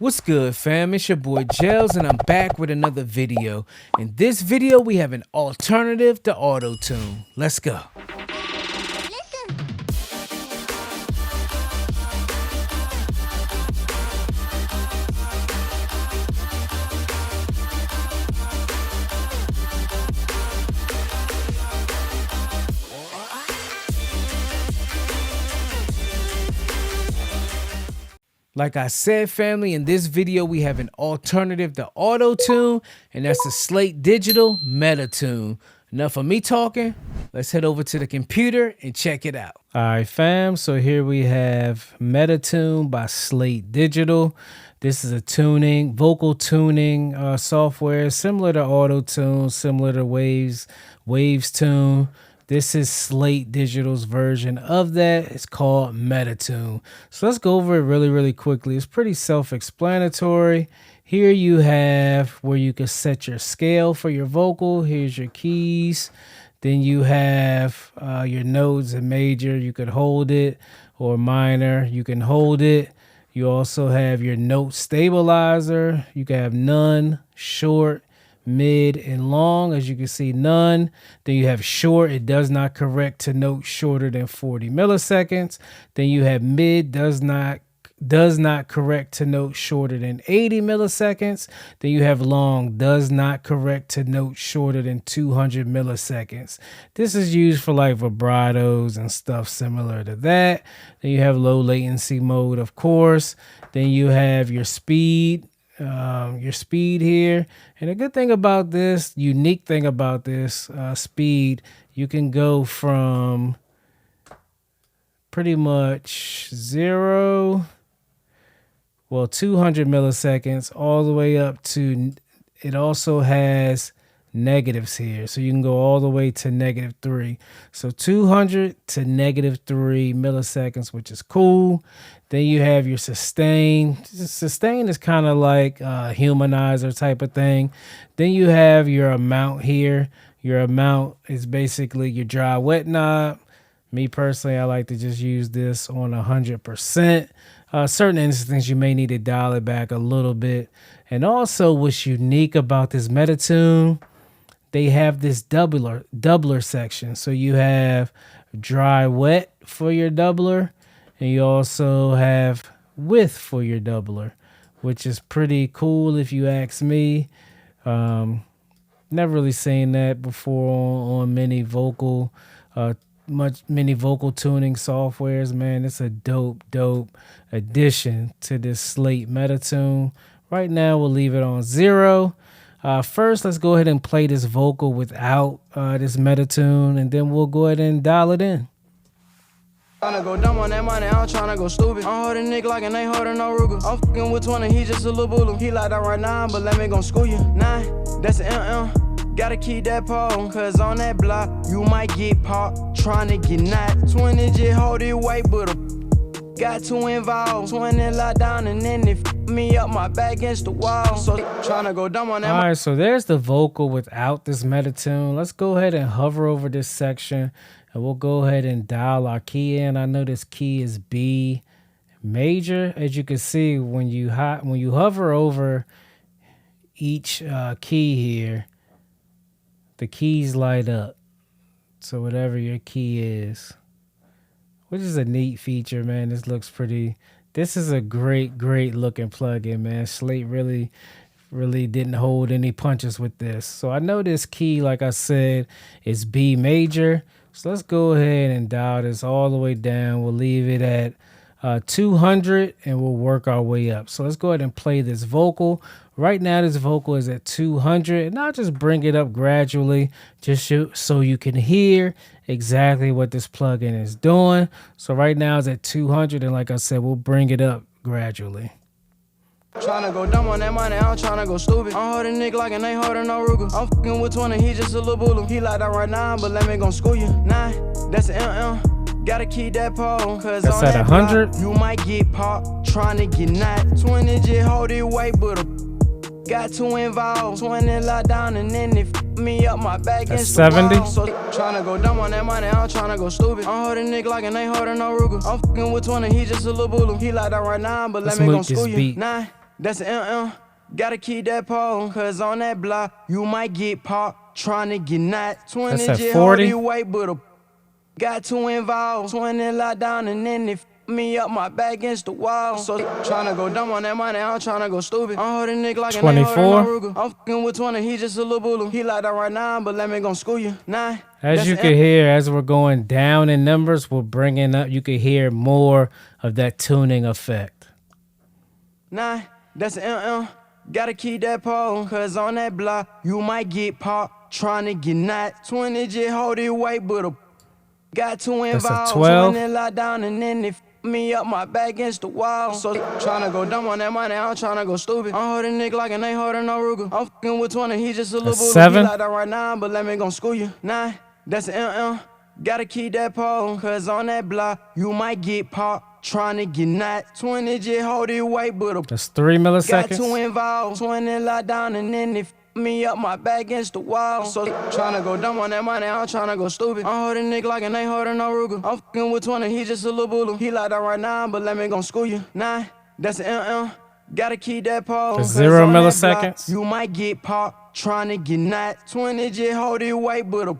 What's good, fam? It's your boy Gels, and I'm back with another video. In this video, we have an alternative to Autotune. Let's go. Like I said, family, in this video, we have an alternative to Autotune, and that's the Slate Digital Metatune. Enough of me talking. Let's head over to the computer and check it out. All right, fam. So here we have Metatune by Slate Digital. This is a vocal tuning software similar to Autotune, similar to Waves Tune. This is Slate Digital's version of that. It's called Metatune. So let's go over it really quickly. It's pretty self-explanatory. Here you have where you can set your scale for your vocal. Here's your keys. Then you have your notes and major. You could hold it, or minor. You can hold it. You also have your note stabilizer. You can have none, short, mid, and long. As you can see, none. Then you have short. It does not correct to notes shorter than 40 milliseconds. Then you have mid, does not correct to notes shorter than 80 milliseconds. Then you have long, does not correct to notes shorter than 200 milliseconds. This is used for like vibratos and stuff similar to that. Then you have low latency mode, of course. Then you have your speed here. And a good thing about this, unique thing about this speed, you can go from pretty much 200 milliseconds all the way up to, it also has negatives here, so you can go all the way to -3. So 200 to -3 milliseconds, which is cool. Then you have your sustain. Sustain is kind of like a humanizer type of thing. Then you have your amount here. Your amount is basically your dry wet knob. Me personally, I like to just use this on 100%. Certain instances, you may need to dial it back a little bit. And also, what's unique about this Metatune, they have this doubler section. So you have dry wet for your doubler, and you also have width for your doubler, which is pretty cool if you ask me. Never really seen that before on many vocal tuning softwares. Man, it's a dope addition to this Slate Metatune. Right now, we'll leave it on 0. First, let's go ahead and play this vocal without this Metatune, and then we'll go ahead and dial it in. Tryna go dumb on that money, I'm tryna go stupid. I'm holding nigga like an ain't holding no Ruger. I'm fucking with 20, he just a little boo. He like that right now, but let me gon' school you. 9, that's an Gotta keep that pole, cause on that block, you might get popped. Tryna get knocked. 20 just hold it weight, but got too involved. 20 locked down, and then it me up my back against the wall. So tryna go dumb on that. All right, so there's the vocal without this Metatune. Let's go ahead and hover over this section, and we'll go ahead and dial our key in. I know this key is B major. As you can see, when you hover over each key here, the keys light up. So whatever your key is, which is a neat feature, man. This looks pretty. This is a great looking plugin, man. Slate really didn't hold any punches with this. So I know this key, like I said, is B major. So let's go ahead and dial this all the way down. We'll leave it at 200, and we'll work our way up. So let's go ahead and play this vocal. Right now, this vocal is at 200, and I'll just bring it up gradually just so you can hear exactly what this plugin is doing. So right now it's at 200, and like I said, we'll bring it up gradually. Tryna go dumb on that money, I'm tryna go stupid. I'm holding nigga like an ain't holding no Ruger. I'm fucking with 20, he just a little boo. He like that right now, but let me gon' school you. 9, that's an Gotta keep that pole, cause that's on at that 100. Block, you might get popped. Tryna get knocked. 20 just hold it weight, but got too involved. 20 locked down, and then it me up my back against the 70. wall. So tryna go dumb on that money, I'm tryna go stupid. I'm holding nigga like an ain't holding no Ruger. I'm fucking with 20, he just a little boo. He like that right now, but let me gon' school you. 9, that's an Gotta keep that pole, cause on that block, you might get popped trying to get knocked. 20 That's at just 40. hold it weight, but got too involved. 20 locked down and then they me up my back against the wall. So tryna go dumb on that money, I'm tryna go stupid. I'm holding nigga like 24. an Ruger. I'm fucking with 20, he just a little boo. He like that right now, but let me gon' school you. Nah. As you can hear, as we're going down in numbers, we're bringing up, you can hear more of that tuning effect. Nah, that's an Gotta keep that pole, cause on that block, you might get popped tryna get knocked. 20 just hold it weight, but got too involved. That's a 12. 20 locked down and then they me up my back against the wall. So tryna go dumb on that money, I'm tryna go stupid. I'm holding nigga like an ain't holding no Ruger. I'm fucking with 20, he just a little boo. 7. He like that right now, but let me gon' school you. Nah, that's an Gotta keep that pole, cause on that block, you might get popped tryna get knocked. 20 just hold it weight, but that's 3 milliseconds. got too involved. 20 locked down and then they me up my back against the wall. So tryna go dumb on that money, I'm tryna go stupid. I'm holding nigga like an ain't holding no Ruger. I'm fucking with 20, he just a little boo. He like that right now, but let me gon' school you. Nah, that's an Gotta keep that pole. That's 0 milliseconds. You might get popped tryna get knocked. 20 just hold it weight, but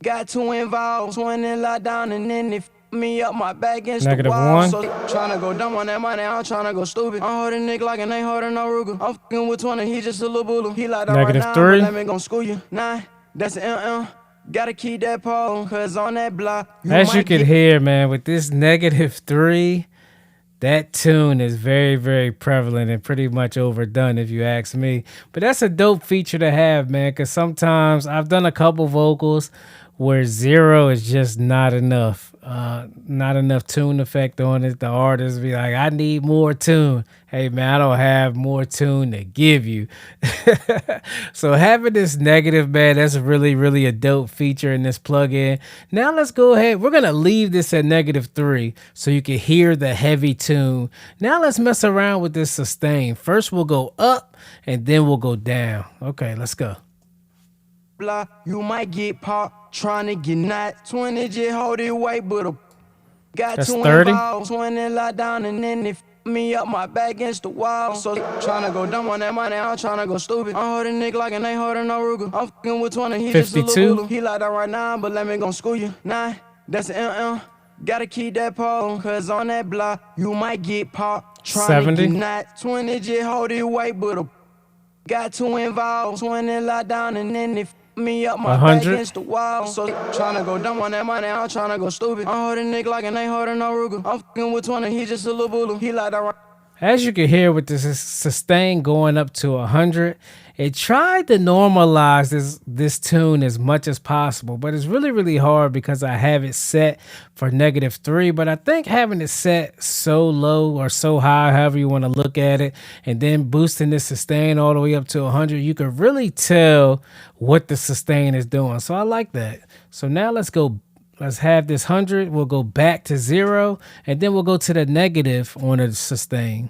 got too involved. 20 locked down and then they me up my back against the wall. -1. So tryna go dumb on that money, I'm tryna go stupid. I'm holding nigga like an ain't holding no Ruger. I'm fucking with 20, he just a little boo. He like that right now, -3. but let me gon' school you. Nah, that's an Gotta keep that pole, cause on that block, as you can hear, man, with this -3, that tune is very, very prevalent and pretty much overdone if you ask me. But that's a dope feature to have, man, because sometimes I've done a couple vocals where 0 is just not enough. Not enough tune effect on it. The artist be like, I need more tune. Hey, man, I don't have more tune to give you. So having this negative, man, that's really, really a dope feature in this plugin. Now let's go ahead. We're going to leave this at -3 so you can hear the heavy tune. Now let's mess around with this sustain. First, we'll go up and then we'll go down. Okay, let's go. You might get popped tryna get knocked. 20 just hold it weight, but got that's too 30. involved. 20 locked down and then they me up my back against the wall. So tryna go dumb on that money, I'm tryna go stupid. I'm holding nigga like an ain't holding no Ruger. I'm fucking with 20, he 52. just a little boo. He like that right now, but let me gon' school you. Nah, that's an Gotta keep that pole, cause on that block, you might get popped tryna 70. get knocked. 20 just hold it weight, but got too involved. 20 locked down and then they me up my 100. back against the wall. So tryna go dumb on that money, I'm tryna go stupid. I'm holding nigga like an ain't holding no Ruger. I'm fucking with 20, he just a little boo. He like that right. As you can hear with the sustain going up to 100, it tried to normalize this tune as much as possible, but it's really, really hard because I have it set for -3. But I think having it set so low or so high, however you want to look at it, and then boosting the sustain all the way up to 100, you can really tell what the sustain is doing. So I like that. So now let's go. Let's have this 100. We'll go back to 0, and then we'll go to the negative on the sustain.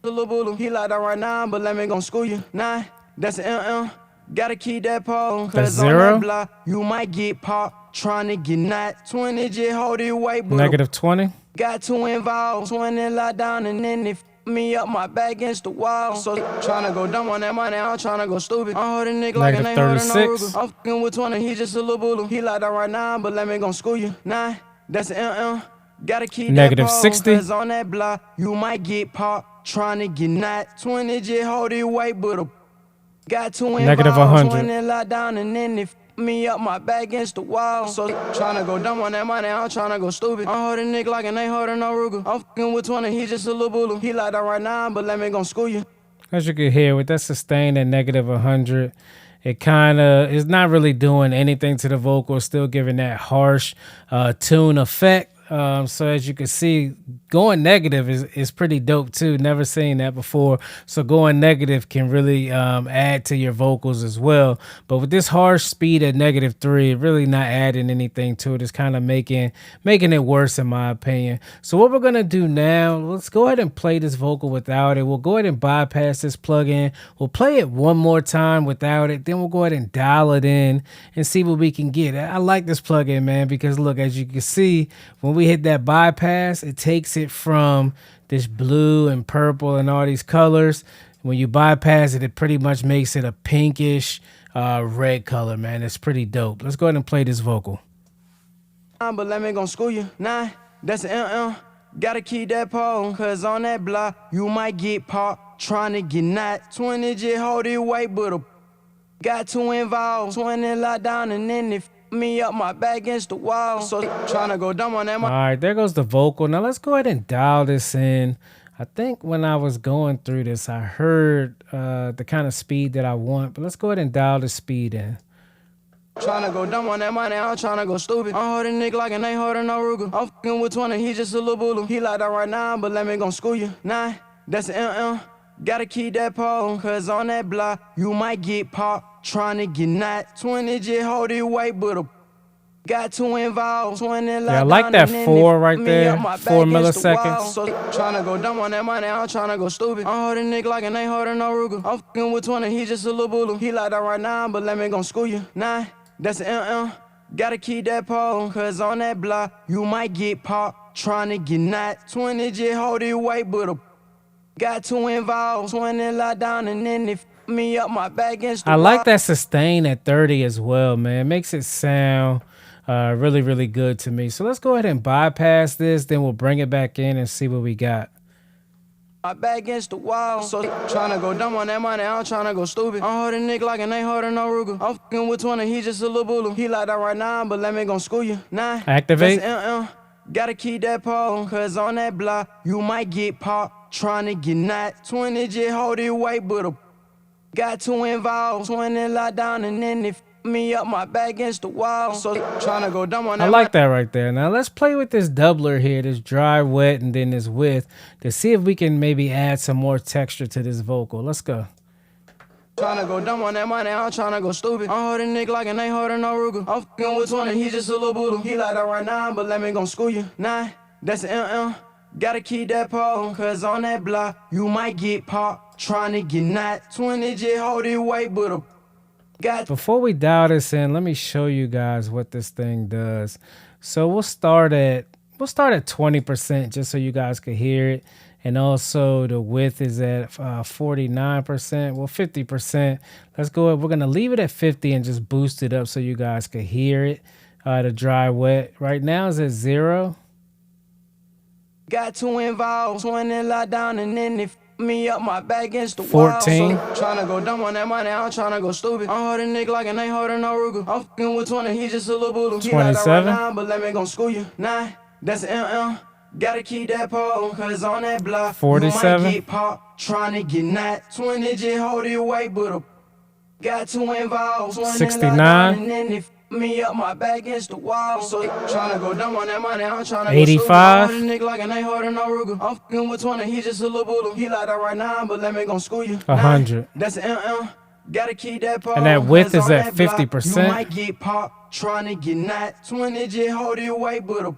He like that right now, but let me gon' school you. Nah, that's an Gotta keep that pole, That's cause on 0. that block, you might get popped tryna get knocked. 20 just hold it weight, but -20. got too involved. 20 locked down and then they me up my back against the wall. So tryna go dumb on that money, I'm tryna go stupid. I'm holding nigga like an ain't holding no -36. Ruger. I'm fucking with 20, he just a little boo. He like that right now, but let me gon' school you. Nah, that's an Gotta keep that pole, -60. cause on that block, you might get popped tryna get knocked. 20 just hold it weight, but got too involved. -100. 20 locked down and then they me up my back against the wall. So tryna go dumb on that money, I'm tryna go stupid. I'm holding nigga like an ain't holding no Ruger. I'm fucking with 20, he just a little boo. He like that right now, but let me gon' school you. As you can hear, with that sustain at -100, it kind of is not really doing anything to the vocal, still giving that harsh tune effect. So as you can see, going negative is pretty dope too. Never seen that before. So going negative can really add to your vocals as well. But with this harsh speed at -3, really not adding anything to it. It's kind of making it worse in my opinion. So what we're gonna do now, let's go ahead and play this vocal without it. We'll go ahead and bypass this plugin. We'll play it one more time without it. Then we'll go ahead and dial it in and see what we can get. I like this plugin, man, because look, as you can see, when we hit that bypass, it takes it from this blue and purple and all these colors. When you bypass it, it pretty much makes it a pinkish red color, man. It's pretty dope. Let's go ahead and play this vocal. But let me gon' school you. Nah, that's an Gotta keep that pole, cause on that block, you might get popped. Trying to get knocked. 20 just hold it weight, but a got too involved. 20 locked down and then they me up my back against the wall. So trying to go dumb on that. All right, there goes the vocal. Now let's go ahead and dial this in. I think when I was going through this, I heard the kind of speed that I want, but let's go ahead and dial the speed in. Tryna go dumb on that money, I'm tryna go stupid. I'm holding nigga like an ain't holding no Ruger. I'm fucking with 20, he just a little boo. He like that right now, but let me gon' school you. Nah, that's an Gotta keep that pole, cause on that block, you might get popped. Tryna get knocked. 20 just hold it weight, but a got too involved. 20 yeah, I like that 4 right there, 4 milliseconds. So tryna go dumb on that money, I'm tryna go stupid. I'm holding nigga like an ain't holding no Ruger. I'm fucking with 20, he just a little boo. He like that right now, but let me gon' school you. Nah. That's an Gotta keep that pole, cause on that block, you might get popped. Tryna get knocked. 20 just hold it weight, but a got too involved. 20 locked down and then they me up my back against the I wall. like that sustain at 30 as well, man. It makes it sound really, really good to me. So let's go ahead and bypass this, then we'll bring it back in and see what we got. My back against the wall. So tryna go dumb on that money, I'm tryna go stupid. I'm holding nigga like an ain't holding no Ruger. I'm fucking with 20, he just a little boo. He like that right now, but let me gon' school you. Nah, Activate. Gotta keep that pole, cause on that block, you might get popped. Tryna get knocked. 20 just hold it weight, but a got too involved. 20 locked down and then they me up my back against the wall. So tryna go dumb on that. I like that right there. Now let's play with this doubler here, this dry, wet, and then this width to see if we can maybe add some more texture to this vocal. Let's go. Tryna go dumb on that money, I'm tryna go stupid. I'm holding nigga like an ain't holding no Ruger. I'm fucking with 20, he just a little boo. He like that right now, but let me gon' school you. Nah, that's an Gotta keep that pole, cause on that block, you might get popped. Tryna get knocked. 20 just hold it weight, but a Before we dial this in, let me show you guys what this thing does. So we'll start at 20% just so you guys can hear it. And also the width is at 49%, well 50%. Let's go ahead. We're gonna leave it at 50 and just boost it up so you guys can hear it. The dry wet right now is at 0. Got too involved, 20 locked down and then they me up my back against the 14. wall. So tryna go dumb on that money, I'm tryna go stupid. I'm holding nigga like an ain't holding no Ruger. I'm fucking with 20, he just a little boo. He like that right now, but let me gon' school you. Nah, that's an Gotta keep that pole, cause on that block, 47. You might get popped. Tryna get knocked. 20 just hold it weight, but a got too involved. 69. And then they me up my back against the wall. So tryna go dumb on that money, I'm tryna 85. go stupid. Nigga like an ain't holding no Ruger. I'm fucking with 20, he just a little boo. He like that right now, but let me gon' school you. 100. That's an Gotta keep that pole. And that width is at that block, 50%. You might get popped. Tryna get knocked. 20 just hold it weight, but a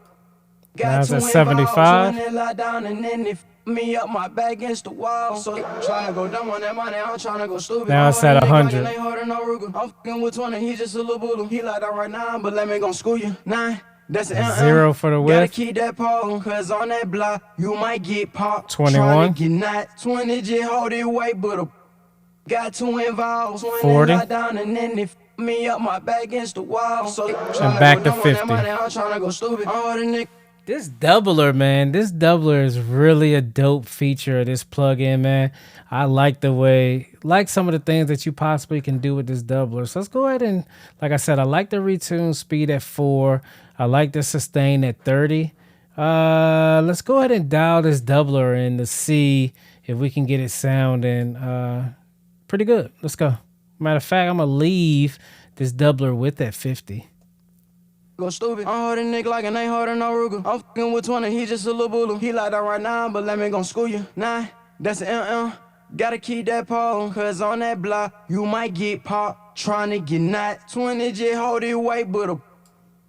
Now it's at 75. 20 locked down and then they me up my back against the wall. So tryna go dumb on that money, I'm tryna go stupid. Now it's at 100. Like I'm fucking with 20, he just a little boo. He like that right now, but let me gon' school you. Nah, that's 0 for the Gotta width. keep that pole, cause on that block, you might get popped. 21. Tryna get knocked. 20 just hold it weight, but a got too involved. 20 40. locked down and then they me up my back against the wall. So And back to 50. I'm tryna go stupid. I'm holding nigga. This doubler, man, this doubler is really a dope feature of this plugin, man. I like the way, like some of the things that you possibly can do with this doubler. So let's go ahead and, like I said, I like the retune speed at 4. I like the sustain at 30. Let's go ahead and dial this doubler in to see if we can get it sounding pretty good. Let's go. Matter of fact, I'm going to leave this doubler width at 50. Go stupid. I'm holding nigga like an ain't holding no Ruger. I'm fucking with 20, he just a little boo. He like that right now, but let me gon' school you. Nah, that's an Gotta keep that pole, cause on that block, you might get popped. Tryna get knocked. 20 just hold it weight, but a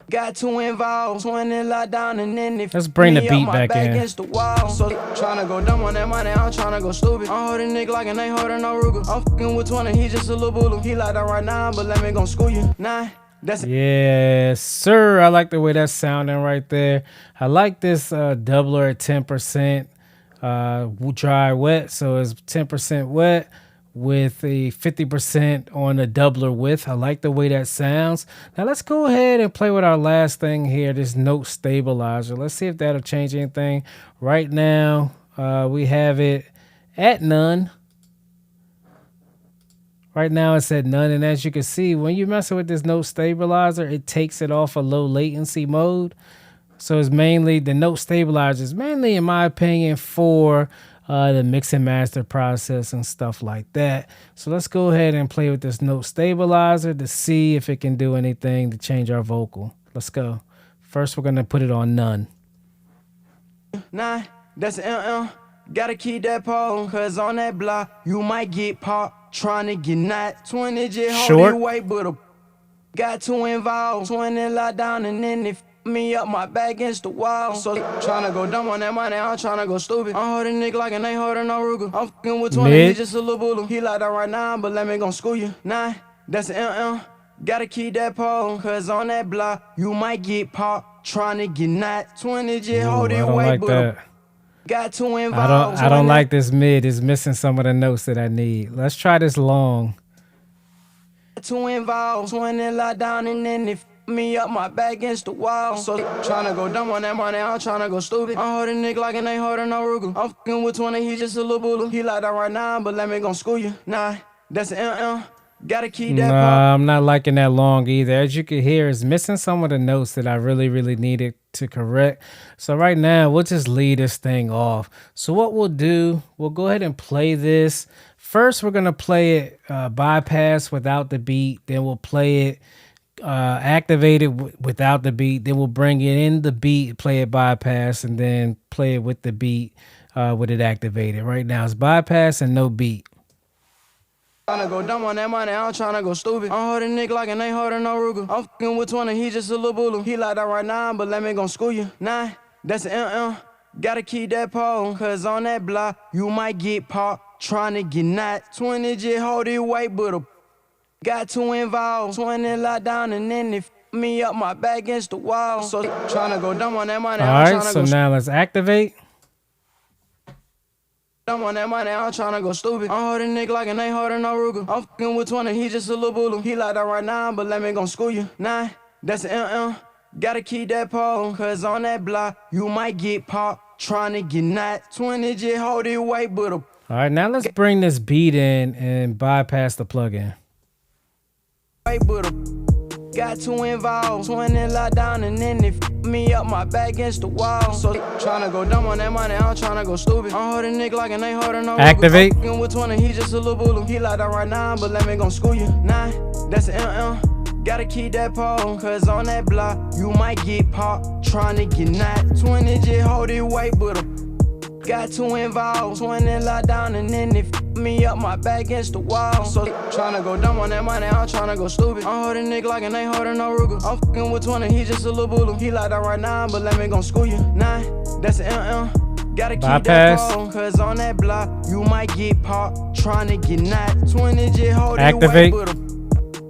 got too involved. 20 locked down and then they Let's bring the beat back in. Against the wall. So tryna go dumb on that money, I'm tryna go stupid. I'm holding nigga like an ain't holding no Ruger. I'm fucking with 20, he just a little boo. He like that right now, but let me gon' school you. Nah. That's Yes, sir. I like the way that's sounding right there. I like this doubler at 10% dry wet. So it's 10% wet with a 50% on the doubler width. I like the way that sounds. Now let's go ahead and play with our last thing here, this note stabilizer. Let's see if that'll change anything. Right now, we have it at none. Right now it's at none, and as you can see, when you're messing with this note stabilizer, it takes it off a low latency mode. So it's mainly, the note stabilizer is mainly, in my opinion, for the mix and master process and stuff like that. So let's go ahead and play with this note stabilizer to see if it can do anything to change our vocal. Let's go. First, we're going to put it on none. 9, that's an Gotta keep that pole, cause on that block, you might get popped. Trying to get knot. 20 just hold Short. it weight, but a got too involved. 20 locked down and then they me up my back against the wall. So trying to go dumb on that money, I'm trying to go stupid. I'm holding nigga like an ain't holding no Ruger. I'm fucking with 20, he just a little bully. He like that right now, but let me gon' school you. 9, that's an Gotta keep that pole, cause on that block, you might get popped. Trying to get knot. 20 just hold it weight, like but that. Got too involved. I don't like this mid. It's missing some of the notes that I need. Let's try this long. Too involved. 20 locked down and then they me up my back against the wall. So trying to go dumb on that money, I'm trying to go stupid. I'm holding nigga like an ain't holding no Ruger. I'm fucking with 20, he just a little bully. He like that right now, but let me gon' school you. 9, that's an Gotta keep that Nah, I'm not liking that long either. As you can hear, it's missing some of the notes that I really needed to correct. So right now, we'll just leave this thing off. So what we'll do, we'll go ahead and play this. First, we're going to play it bypass without the beat. Then we'll play it activated without the beat. Then we'll bring it in the beat, play it bypass, and then play it with the beat with it activated. Right now, it's bypass and no beat. Tryna go dumb on that money, I'm tryna go stupid. I'm holding nigga like an ain't holding no Ruger. I'm fucking with 20, he just a little bully. He like that right now, but let me gon' school you. 9, that's an Gotta keep that pole, cause on that block, you might get popped. Tryna get knot. 20 just hold it weight, but a got too involved. 20 locked down and then they me up my back against the wall. So tryna go dumb on that money, I'm All right, tryna so go now let's activate. dumb on that money, I'm tryna go stupid. I'm holding nigga like an ain't holding no Ruger. I'm fucking with 20, he just a little bully. He like that right now, but let me gon' school you. 9, that's an Gotta keep that pole, cause on that block, you might get popped. Tryna get knot. 20 just hold it weight, but a All right, now let's bring this beat in and bypass the plugin. weight, but a got too involved. 20 locked down and then they me up my back against the wall. So tryna go dumb on that money, I'm tryna go stupid. I'm holding nigga like an ain't holding no Ruger. Activate. I'm fucking with 20, he just a little bully. He like that right now, but let me gon' school you. 9, that's an Gotta keep that pole, cause on that block, you might get popped. Tryna get knot. 20 just hold it weight, but a got too involved. 20 locked down and then they me up my back against the wall. So tryna go dumb on that money, I'm tryna go stupid. I'm holding nigga like an ain't holding no Ruger. I'm fucking with 20, he just a little bully. He like that right now, but let me gon' school you. 9, that's an Gotta keep Bypass. that pole, cause on that block, you might get popped. Tryna get knot. 20 just hold Activate. it weight, but a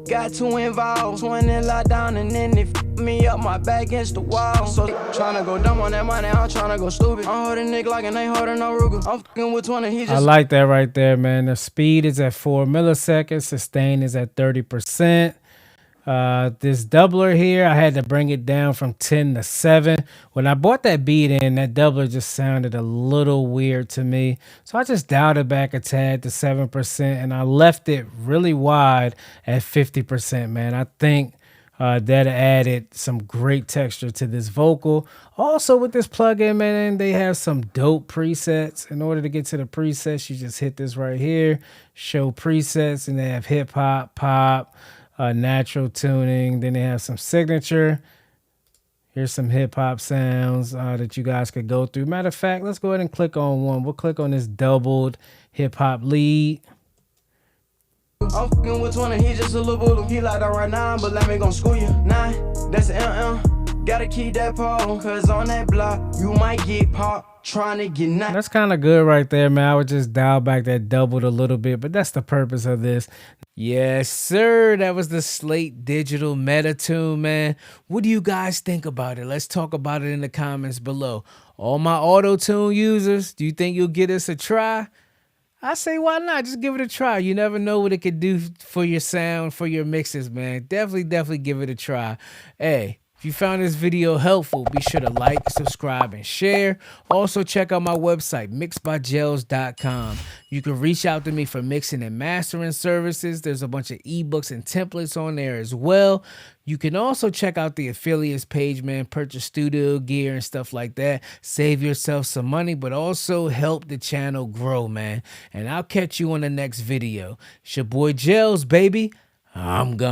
got too involved. 20 locked down and then they me up my back against the wall. So tryna go dumb on that money, I'm tryna go stupid. I'm holding nigga like an ain't holding no Ruger. I'm fucking with 20, he just I like that right there, man. The speed is at 4 milliseconds. Sustain is at 30%. This doubler here, I had to bring it down from 10 to 7. When I bought that beat in, that doubler just sounded a little weird to me. So I just dialed it back a tad to 7%, and I left it really wide at 50%, man. I think that added some great texture to this vocal. Also with this plugin, man, they have some dope presets. In order to get to the presets, you just hit this right here, show presets, and they have hip hop, pop, natural tuning. Then they have some signature. Here's some hip hop sounds that you guys could go through. Matter of fact, let's go ahead and click on one. We'll click on this doubled hip hop lead. I'm fucking with 20, he just a little bully. He like that right now, but let me gon' school you. 9, that's an Gotta keep that pole, cause on that block, you might get popped trying to get knocked. That's kind of good right there, man. I would just dial back that doubled a little bit, but that's the purpose of this. Yes, sir. That was the Slate Digital Metatune, man. What do you guys think about it? Let's talk about it in the comments below. All my Autotune users, do you think you'll give this a try? I say, why not? Just give it a try. You never know what it could do for your sound, for your mixes, man. Definitely give it a try. Hey, if you found this video helpful, be sure to like, subscribe, and share. Also, check out my website, mixedbygels.com. You can reach out to me for mixing and mastering services. There's a bunch of ebooks and templates on there as well. You can also check out the affiliates page, man. Purchase studio gear and stuff like that. Save yourself some money, but also help the channel grow, man. And I'll catch you on the next video. It's your boy Gels, baby. I'm gone.